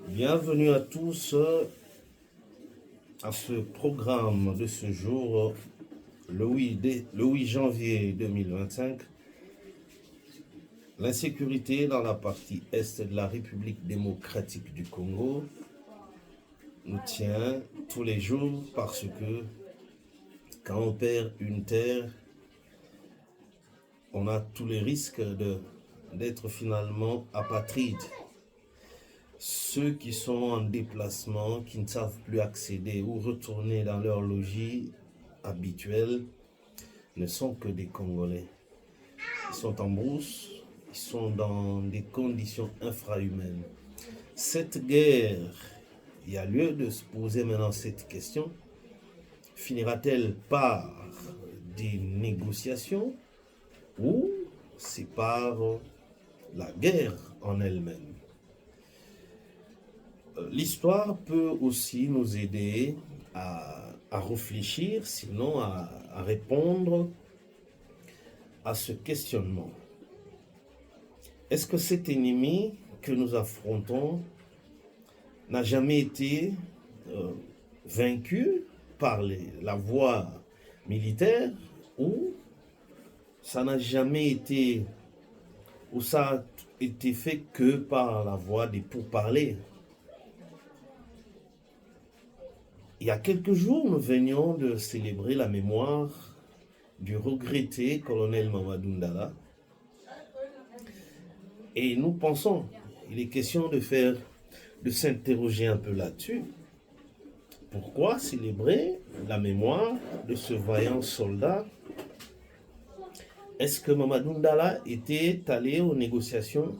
Bienvenue à tous à ce programme de ce jour, le 8 janvier 2025. L'insécurité dans la partie est de la République démocratique du Congo nous tient tous les jours parce que quand on perd une terre, on a tous les risques d'être finalement apatrides. Ceux qui sont en déplacement, qui ne savent plus accéder ou retourner dans leur logis habituel, ne sont que des Congolais. Ils sont en brousse, ils sont dans des conditions infrahumaines. Cette guerre, il y a lieu de se poser maintenant cette question. Finira-t-elle par des négociations ou c'est par la guerre en elle-même? L'histoire peut aussi nous aider à réfléchir, sinon à répondre à ce questionnement. Est-ce que cet ennemi que nous affrontons n'a jamais été vaincu par la voie militaire ou ça n'a jamais été, ou ça a été fait que par la voie des pourparlers? Il y a quelques jours, nous venions de célébrer la mémoire du regretté colonel Mamadou Ndala. Et nous pensons, il est question de s'interroger un peu là-dessus. Pourquoi célébrer la mémoire de ce vaillant soldat? Est-ce que Mamadou Ndala était allé aux négociations?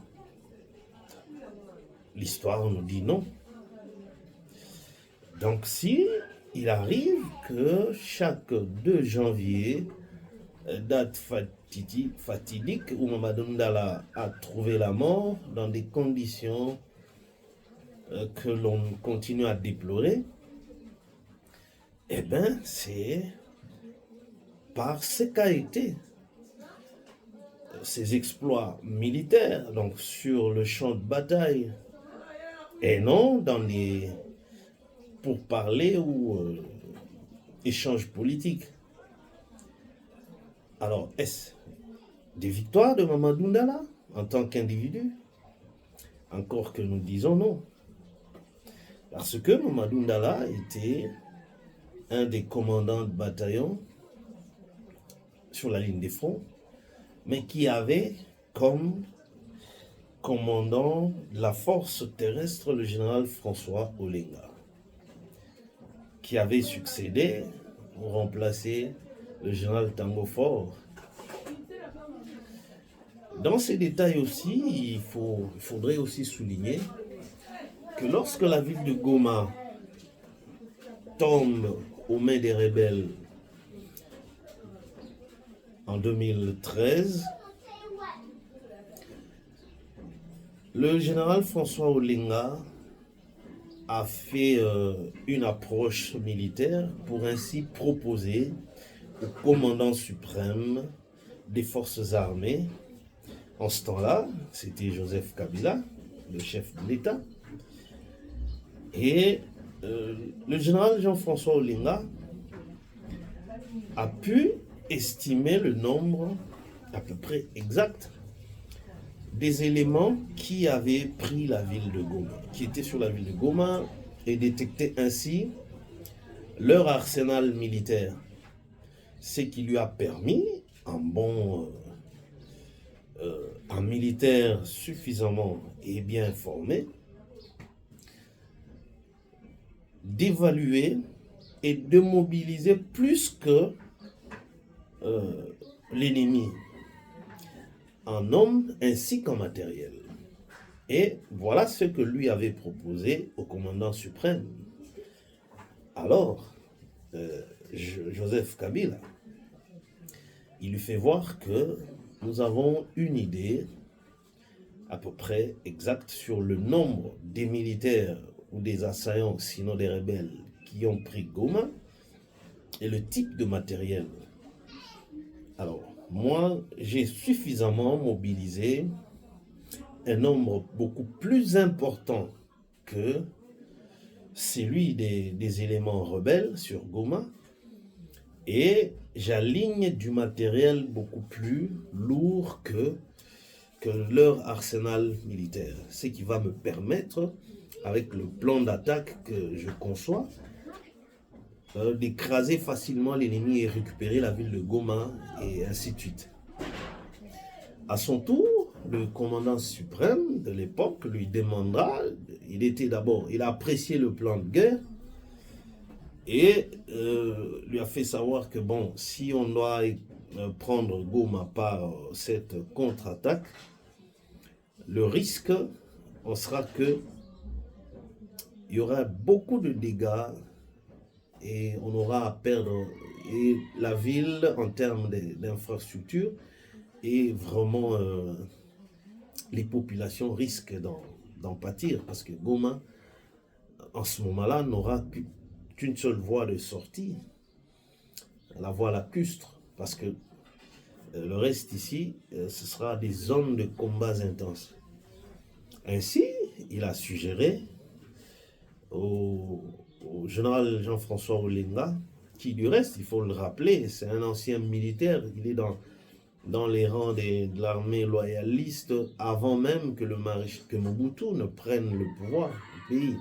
L'histoire nous dit non. Donc si il arrive que chaque 2 janvier, date fatidique où Mamadou Ndala a trouvé la mort dans des conditions que l'on continue à déplorer, eh bien c'est par ce qu'a été ses exploits militaires, donc sur le champ de bataille, et non dans les pourparlers ou échanges politiques. Alors, est-ce des victoires de Mamadou Ndala en tant qu'individu? Encore que nous disons non. Parce que Mamadou Ndala était un des commandants de bataillon sur la ligne des fronts, mais qui avait comme commandant de la force terrestre le général François Olenga, qui avait succédé pour remplacer le général Tango Fort. Dans ces détails aussi, il faudrait aussi souligner que lorsque la ville de Goma tombe aux mains des rebelles en 2013, le général François Olenga a fait une approche militaire pour ainsi proposer au commandant suprême des forces armées. En ce temps-là, c'était Joseph Kabila, le chef de l'État. Et le général Jean-François Olenga a pu estimer le nombre à peu près exact des éléments qui avaient pris la ville de Goma, qui étaient sur la ville de Goma, et détecter ainsi leur arsenal militaire. Ce qui lui a permis, un militaire suffisamment et bien formé, d'évaluer et de mobiliser plus que l'ennemi, en hommes ainsi qu'en matériel. Et voilà ce que lui avait proposé au commandant suprême. Alors, Joseph Kabila, il lui fait voir que nous avons une idée à peu près exacte sur le nombre des militaires ou des assaillants, sinon des rebelles, qui ont pris Goma et le type de matériel. Alors, moi, j'ai suffisamment mobilisé un nombre beaucoup plus important que c'est lui des éléments rebelles sur Goma et j'aligne du matériel beaucoup plus lourd que leur arsenal militaire. Ce qui va me permettre, avec le plan d'attaque que je conçois, d'écraser facilement l'ennemi et récupérer la ville de Goma et ainsi de suite. À son tour, le commandant suprême de l'époque lui demandera, il a apprécié le plan de guerre et lui a fait savoir que bon, si on doit prendre Goma par cette contre-attaque, le risque, on sera que il y aura beaucoup de dégâts et on aura à perdre et la ville en termes d'infrastructure et vraiment les populations risquent d'en pâtir parce que Goma en ce moment-là n'aura qu'une seule voie de sortie, la voie lacustre, parce que le reste ici ce sera des zones de combats intenses. Ainsi il a suggéré au général Jean-François Olenga, qui du reste, il faut le rappeler, c'est un ancien militaire, il est dans les rangs de l'armée loyaliste avant même que Mobutu ne prenne le pouvoir du pays.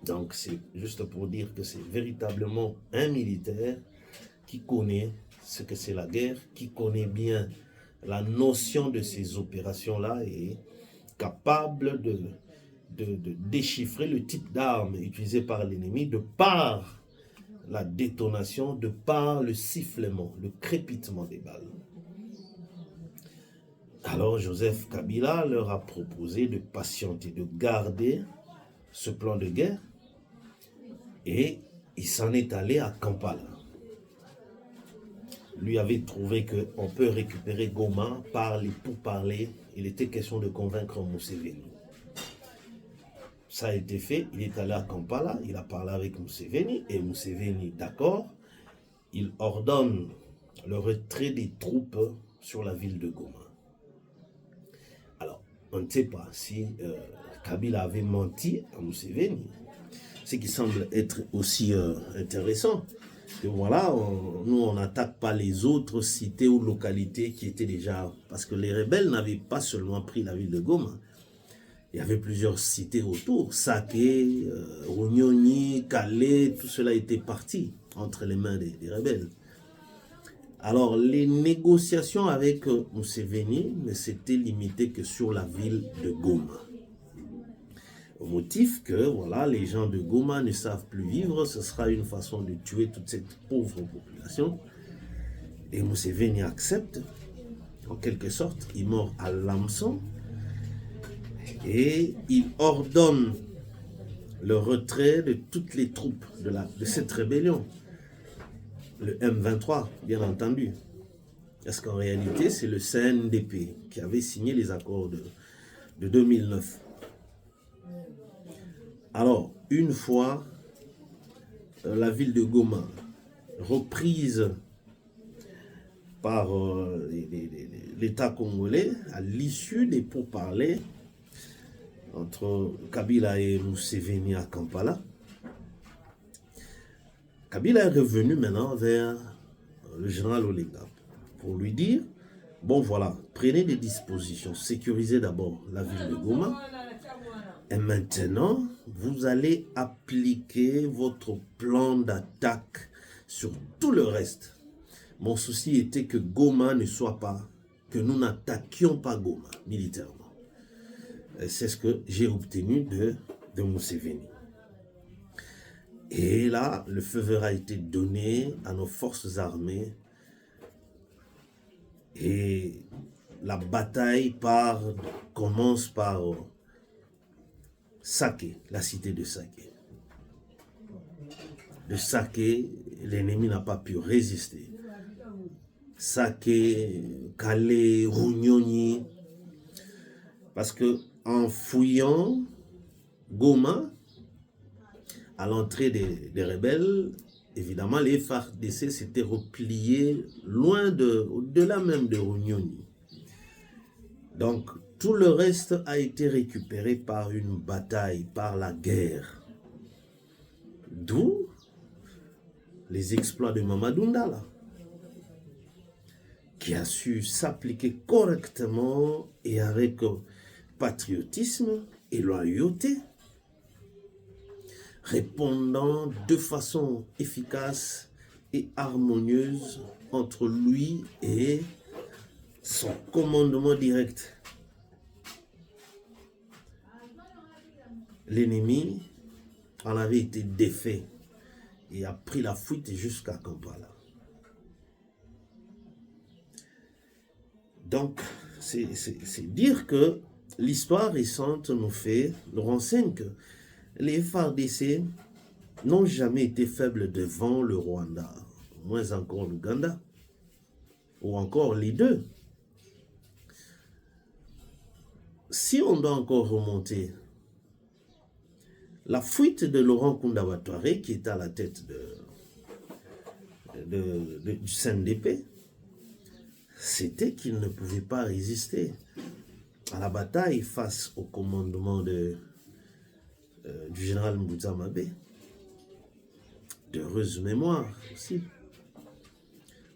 Donc c'est juste pour dire que c'est véritablement un militaire qui connaît ce que c'est la guerre, qui connaît bien la notion de ces opérations-là et capable de déchiffrer le type d'armes utilisées par l'ennemi de par la détonation, de par le sifflement, le crépitement des balles. Alors Joseph Kabila leur a proposé de patienter, de garder ce plan de guerre et il s'en est allé à Kampala. Lui avait trouvé qu'on peut récupérer Goma par les pourparlers. Il était question de convaincre Museveni. Ça a été fait, il est allé à Kampala, il a parlé avec Museveni et Museveni, d'accord, il ordonne le retrait des troupes sur la ville de Goma. Alors, on ne sait pas si Kabila avait menti à Museveni, ce qui semble être aussi intéressant. Que voilà, nous on n'attaque pas les autres cités ou localités qui étaient déjà... Parce que les rebelles n'avaient pas seulement pris la ville de Goma. Il y avait plusieurs cités autour, Saké, Runyonyi, Calais, tout cela était parti entre les mains des rebelles. Alors les négociations avec Museveni ne s'étaient limitées que sur la ville de Goma. Au motif que voilà, les gens de Goma ne savent plus vivre, ce sera une façon de tuer toute cette pauvre population. Et Museveni accepte, en quelque sorte, il mord à l'hameçon. Et il ordonne le retrait de toutes les troupes de cette rébellion. Le M23, bien entendu. Parce qu'en réalité, c'est le CNDP qui avait signé les accords de 2009. Alors, une fois la ville de Goma reprise par l'État congolais, à l'issue des pourparlers, entre Kabila et Museveni à Kampala. Kabila est revenu maintenant vers le général Olenga pour lui dire, bon voilà, prenez des dispositions, sécurisez d'abord la ville de Goma et maintenant vous allez appliquer votre plan d'attaque sur tout le reste. Mon souci était que Goma ne soit pas, que nous n'attaquions pas Goma militairement. C'est ce que j'ai obtenu de Museveni. Et là, le feu vert a été donné à nos forces armées. Et la bataille commence par Saké, la cité de Saké. De Saké, l'ennemi n'a pas pu résister. Saké, Calais, Runyonyi. Parce que en fouillant Goma, à l'entrée des rebelles, évidemment, les FARDC s'étaient repliés au-delà même de Runyonyi. Donc, Tout le reste a été récupéré par une bataille, par la guerre. D'où les exploits de Mamadou Ndala, qui a su s'appliquer correctement et avec patriotisme et loyauté, répondant de façon efficace et harmonieuse entre lui et son commandement direct. L'ennemi en avait été défait et a pris la fuite jusqu'à Kampala. Donc, c'est dire que l'histoire récente nous renseigne que les FARDC n'ont jamais été faibles devant le Rwanda, moins encore l'Ouganda, ou encore les deux. Si on doit encore remonter, la fuite de Laurent Kunda Batoare, qui est à la tête du CNDP, c'était qu'il ne pouvait pas résister à la bataille face au commandement du général Mbouza Mabé. D'heureuse mémoire aussi.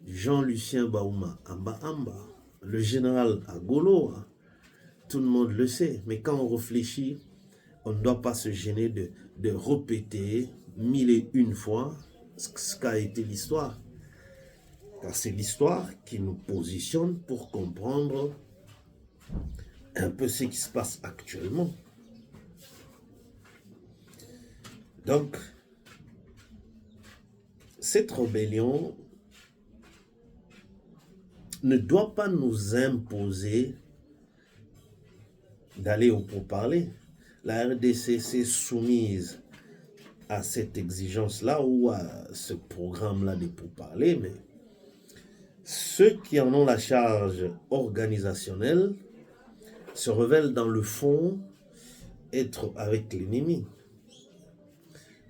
Jean-Lucien Baouma Amba Amba, le général Agolo, tout le monde le sait, mais quand on réfléchit, on ne doit pas se gêner de répéter 1001 fois ce qu'a été l'histoire. Car c'est l'histoire qui nous positionne pour comprendre un peu ce qui se passe actuellement. Donc, cette rébellion ne doit pas nous imposer d'aller au pourparlers. La RDC s'est soumise à cette exigence-là ou à ce programme-là de pourparlers, mais ceux qui en ont la charge organisationnelle se révèlent dans le fond être avec l'ennemi.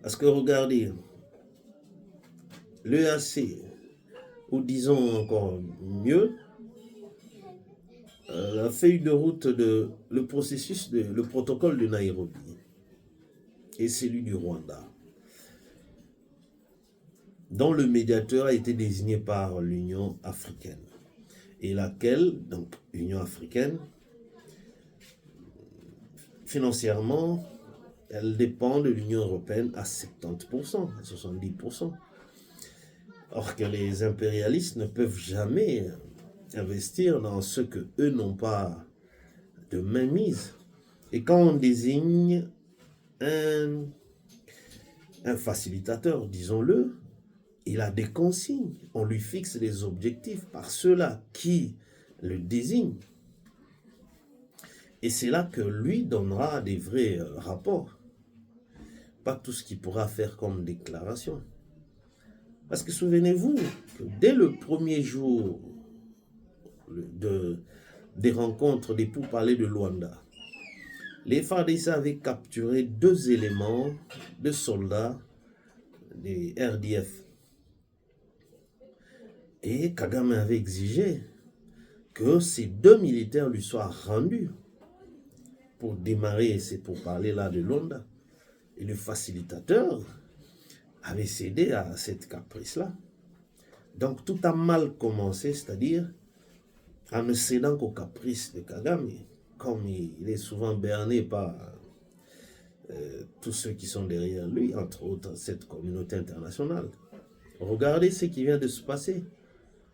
Parce que regardez, l'EAC, ou disons encore mieux, la feuille de route le protocole de Nairobi et celui du Rwanda, dont le médiateur a été désigné par l'Union africaine, et laquelle, donc Union africaine, financièrement, elle dépend de l'Union européenne à 70%, à 70%. Or que les impérialistes ne peuvent jamais investir dans ce que eux n'ont pas de mainmise. Et quand on désigne un facilitateur, disons-le, il a des consignes. On lui fixe des objectifs par ceux-là qui le désignent. Et c'est là que lui donnera des vrais rapports. Pas tout ce qu'il pourra faire comme déclaration. Parce que souvenez-vous que dès le premier jour des rencontres des pourparlers de Luanda, les FARDC avaient capturé 2 éléments de soldats des RDF. Et Kagame avait exigé que ces 2 militaires lui soient rendus pour démarrer ces pourparlers-là de Luanda. Et le facilitateur avait cédé à cette caprice-là. Donc tout a mal commencé, c'est-à-dire en ne cédant qu'aux caprices de Kagame, comme il est souvent berné par tous ceux qui sont derrière lui, entre autres cette communauté internationale. Regardez ce qui vient de se passer.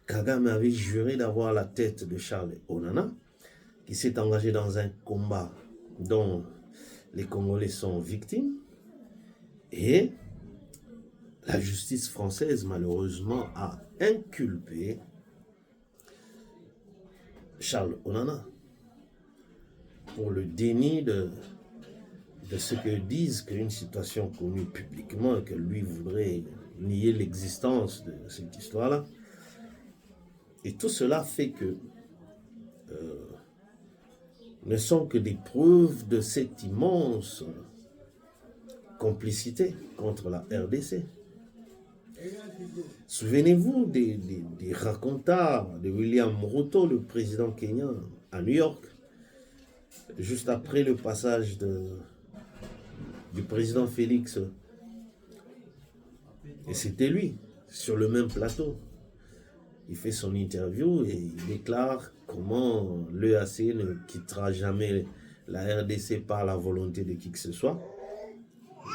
Kagame avait juré d'avoir la tête de Charles Onana, qui s'est engagé dans un combat dont les Congolais sont victimes, et la justice française, malheureusement, a inculpé Charles Onana pour le déni de ce que disent qu'une situation connue publiquement et que lui voudrait nier l'existence de cette histoire-là. Et tout cela fait que ne sont que des preuves de cette immense complicité contre la RDC. Souvenez-vous des racontars de William Ruto, le président kenyan, à New York, juste après le passage du président Félix, et c'était lui, sur le même plateau. Il fait son interview et il déclare comment l'EAC ne quittera jamais la RDC par la volonté de qui que ce soit.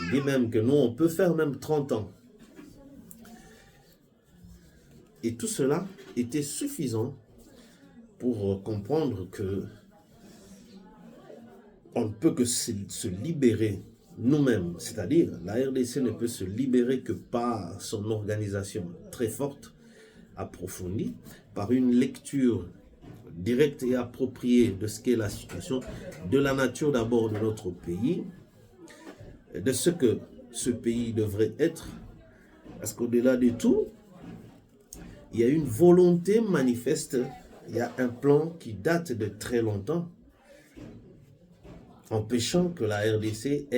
Il dit même que nous, on peut faire même 30 ans. Et tout cela était suffisant pour comprendre que on ne peut que se libérer nous-mêmes, c'est-à-dire la RDC ne peut se libérer que par son organisation très forte, approfondie, par une lecture directe et appropriée de ce qu'est la situation, de la nature d'abord de notre pays, de ce que ce pays devrait être, parce qu'au-delà de tout, il y a une volonté manifeste, il y a un plan qui date de très longtemps, empêchant que la RDC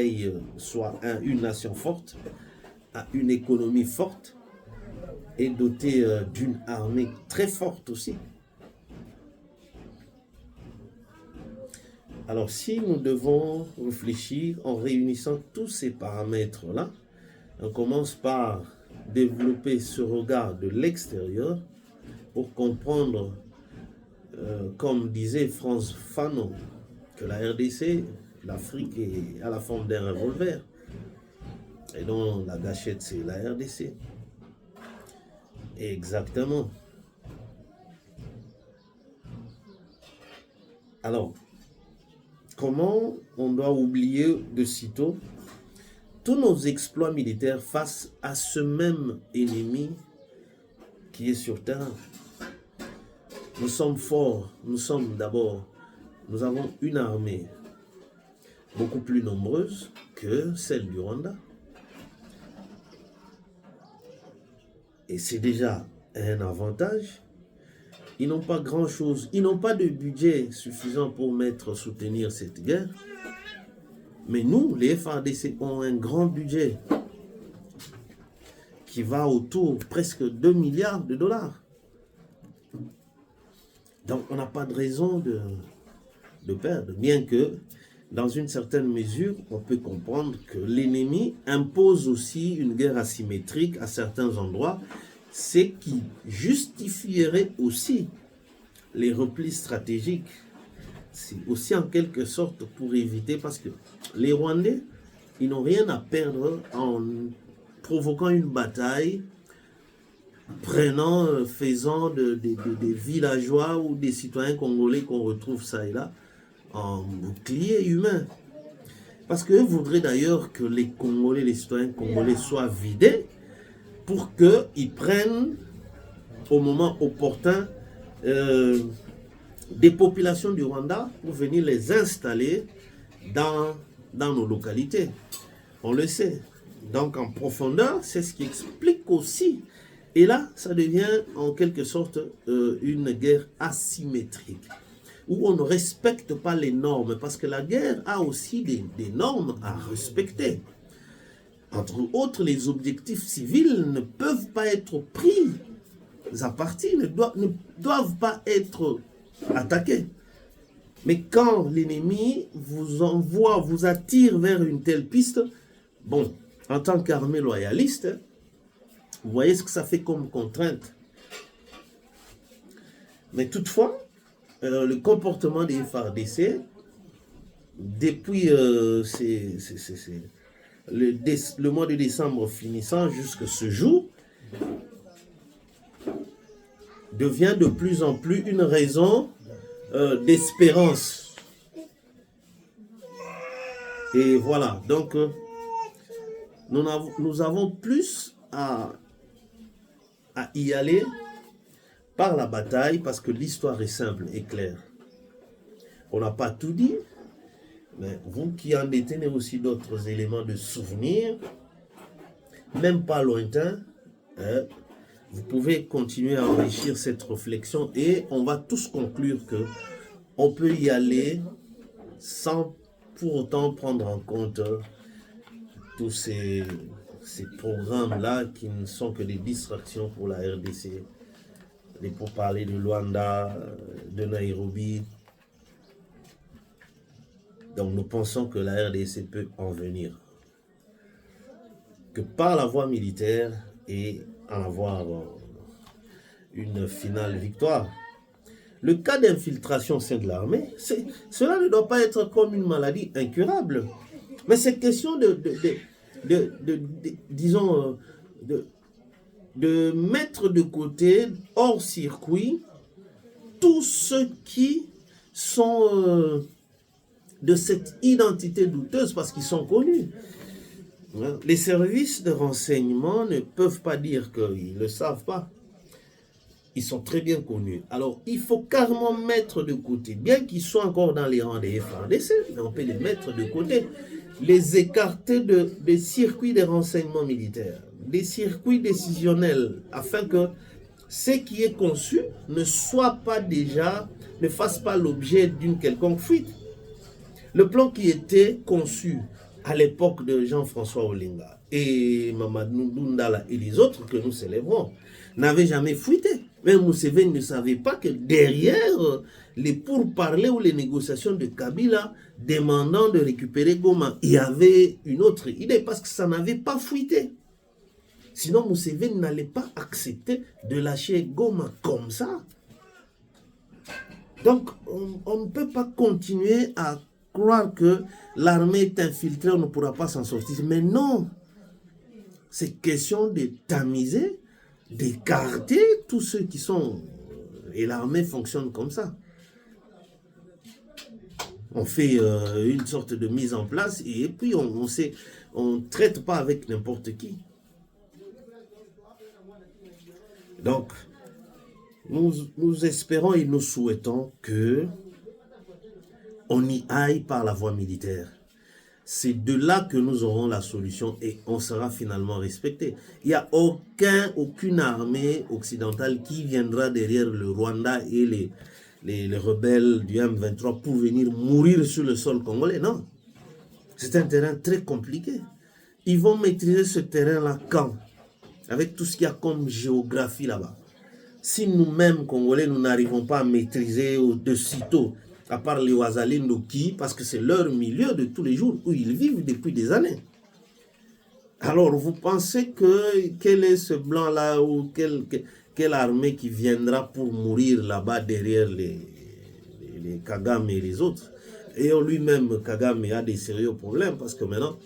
soit une nation forte, a une économie forte et dotée d'une armée très forte aussi. Alors si nous devons réfléchir en réunissant tous ces paramètres-là, on commence par développer ce regard de l'extérieur pour comprendre, comme disait Frantz Fanon, que la RDC, l'Afrique est à la forme d'un revolver. Et donc la gâchette, c'est la RDC. Exactement. Alors, comment on doit oublier de sitôt tous nos exploits militaires face à ce même ennemi qui est sur terre? Nous sommes forts, nous avons une armée beaucoup plus nombreuse que celle du Rwanda. Et c'est déjà un avantage. Ils n'ont pas grand-chose, ils n'ont pas de budget suffisant pour soutenir cette guerre. Mais nous, les FARDC, ont un grand budget qui va autour presque 2 milliards de dollars. Donc on n'a pas de raison de perdre, bien que dans une certaine mesure, on peut comprendre que l'ennemi impose aussi une guerre asymétrique à certains endroits, ce qui justifierait aussi les replis stratégiques. C'est aussi en quelque sorte pour éviter, parce que les Rwandais, ils n'ont rien à perdre en provoquant une bataille, faisant des villageois ou des citoyens congolais qu'on retrouve ça et là, en bouclier humain. Parce qu'eux voudraient d'ailleurs que les Congolais, les citoyens congolais soient vidés pour qu'ils prennent au moment opportun des populations du Rwanda pour venir les installer dans nos localités. On le sait. Donc en profondeur, c'est ce qui explique aussi. Et là, ça devient en quelque sorte une guerre asymétrique, où on ne respecte pas les normes, parce que la guerre a aussi des normes à respecter. Entre autres, les objectifs civils ne peuvent pas être pris à partie, ne doivent pas être attaqués. Mais quand l'ennemi vous envoie, vous attire vers une telle piste, bon, en tant qu'armée loyaliste, vous voyez ce que ça fait comme contrainte. Mais toutefois, le comportement des FARDC, depuis le mois de décembre finissant jusqu'à ce jour, devient de plus en plus une raison d'espérance. Et voilà, donc nous avons plus à y aller par la bataille, parce que l'histoire est simple et claire. On n'a pas tout dit, mais vous qui en détenez aussi d'autres éléments de souvenir, même pas lointains, vous pouvez continuer à enrichir cette réflexion et on va tous conclure que on peut y aller sans pour autant prendre en compte tous ces programmes-là qui ne sont que des distractions pour la RDC. Pour parler de Luanda, de Nairobi. Donc nous pensons que la RDC peut en venir que par la voie militaire et en avoir une finale victoire. Le cas d'infiltration au sein de l'armée, cela ne doit pas être comme une maladie incurable. Mais c'est question disons, de mettre de côté, hors circuit, tous ceux qui sont de cette identité douteuse parce qu'ils sont connus. Les services de renseignement ne peuvent pas dire qu'ils ne le savent pas. Ils sont très bien connus. Alors, il faut carrément mettre de côté, bien qu'ils soient encore dans les rangs des FARDC, mais on peut les mettre de côté, les écarter des circuits de renseignement militaire, des circuits décisionnels, afin que ce qui est conçu ne soit pas déjà, ne fasse pas l'objet d'une quelconque fuite. Le plan qui était conçu à l'époque de Jean-François Olinga et Mamadou Ndala et les autres que nous célébrons n'avait jamais fuité. Même Museveni ne savait pas que derrière les pourparlers ou les négociations de Kabila demandant de récupérer Goma, il y avait une autre idée parce que ça n'avait pas fuité. Sinon Museveni n'allait pas accepter de lâcher Goma comme ça. Donc on ne peut pas continuer à croire que l'armée est infiltrée, on ne pourra pas s'en sortir. Mais non, c'est question de tamiser, d'écarter tous ceux qui sont... Et l'armée fonctionne comme ça. On fait une sorte de mise en place et puis on ne traite pas avec n'importe qui. Donc, nous espérons et nous souhaitons que on y aille par la voie militaire. C'est de là que nous aurons la solution et on sera finalement respecté. Il n'y a aucune armée occidentale qui viendra derrière le Rwanda et les rebelles du M23 pour venir mourir sur le sol congolais. Non. C'est un terrain très compliqué. Ils vont maîtriser ce terrain-là quand? Avec tout ce qu'il y a comme géographie là-bas. Si nous-mêmes, Congolais, nous n'arrivons pas à maîtriser de sitôt, à part les Ouazalendo qui, parce que c'est leur milieu de tous les jours où ils vivent depuis des années. Alors, vous pensez quel est ce blanc-là ou quelle armée qui viendra pour mourir là-bas derrière les Kagame et les autres? Et lui-même, Kagame a des sérieux problèmes parce que maintenant,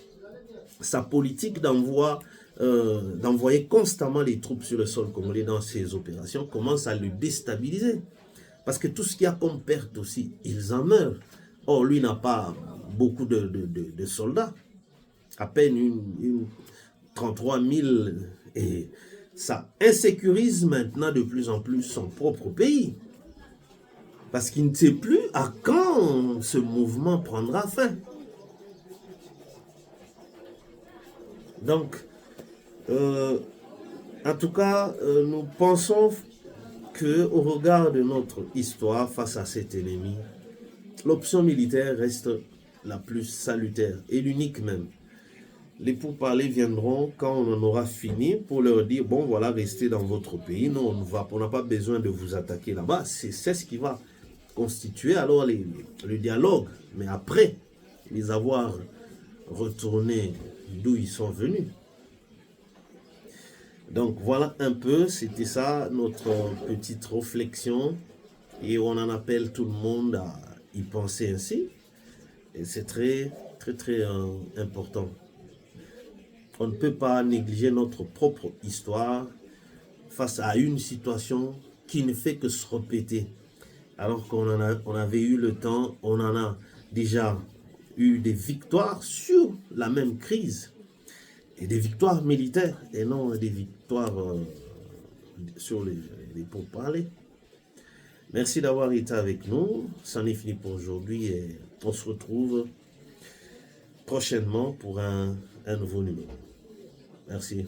sa politique d'envoyer constamment les troupes sur le sol congolais dans ses opérations commence à le déstabiliser. Parce que tout ce qu'il y a comme perte aussi, ils en meurent. Or, lui n'a pas beaucoup de soldats. À peine une 33 000. Et ça insécurise maintenant de plus en plus son propre pays. Parce qu'il ne sait plus à quand ce mouvement prendra fin. Donc, en tout cas, nous pensons qu'au regard de notre histoire face à cet ennemi, l'option militaire reste la plus salutaire et l'unique même. Les pourparlers viendront quand on en aura fini pour leur dire, bon voilà, restez dans votre pays, nous on n'a pas besoin de vous attaquer là-bas. C'est ce qui va constituer alors le dialogue. Mais après les avoir retournés d'où ils sont venus. Donc voilà un peu, c'était ça notre petite réflexion et on en appelle tout le monde à y penser ainsi. Et c'est très important. On ne peut pas négliger notre propre histoire face à une situation qui ne fait que se répéter. Alors qu'on avait eu le temps, on en a déjà eu des victoires sur la même crise. Et des victoires militaires et non des victoires sur les pourparlers. Merci d'avoir été avec nous. C'en est fini pour aujourd'hui et on se retrouve prochainement pour un nouveau numéro. Merci.